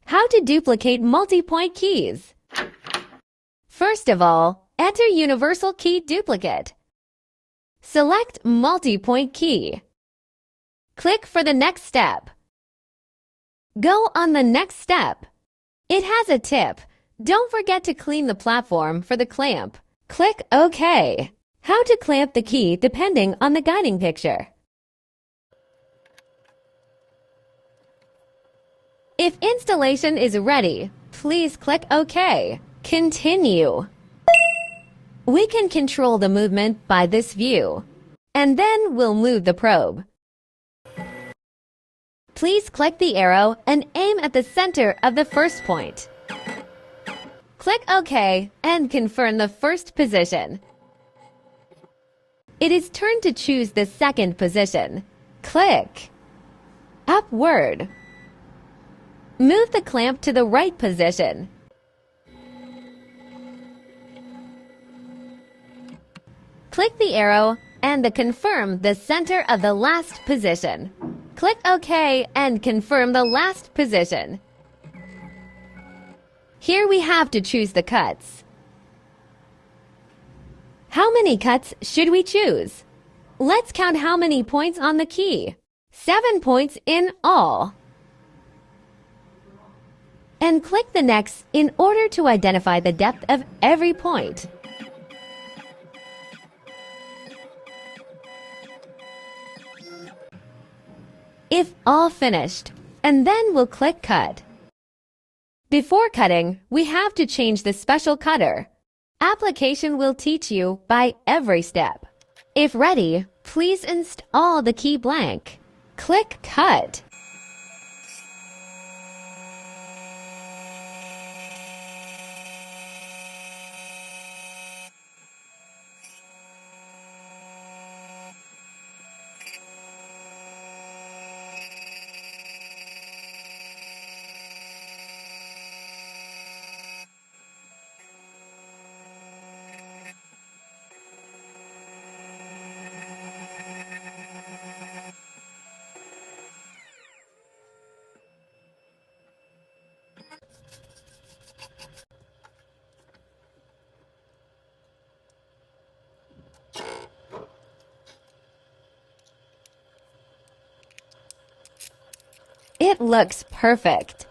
How to duplicate multi-point keys. First of all, enter universal key duplicate. Select multi-point key. Click for the next step. Go on the next step. It has a tip. Don't forget to clean the platform for the clamp. Click OK. How to clamp the key depending on the guiding picture. If installation is ready, please click OK. Continue. We can control the movement by this view, and then we'll move the probe. Please click the arrow and aim at the center of the first point. Click OK and confirm the first position. It is turn to choose the second position. Click upward. Move the clamp to the right position. Click the arrow and confirm the center of the last position. Click OK and confirm the last position. Here we have to choose the cuts. How many cuts should we choose? Let's count how many points on the key. 7 points in all. And click the next in order to identify the depth of every point. If all finished, and then we'll click Cut. Before cutting, we have to change the special cutter. Application will teach you by every step. If ready, please install the key blank. Click Cut. It looks perfect.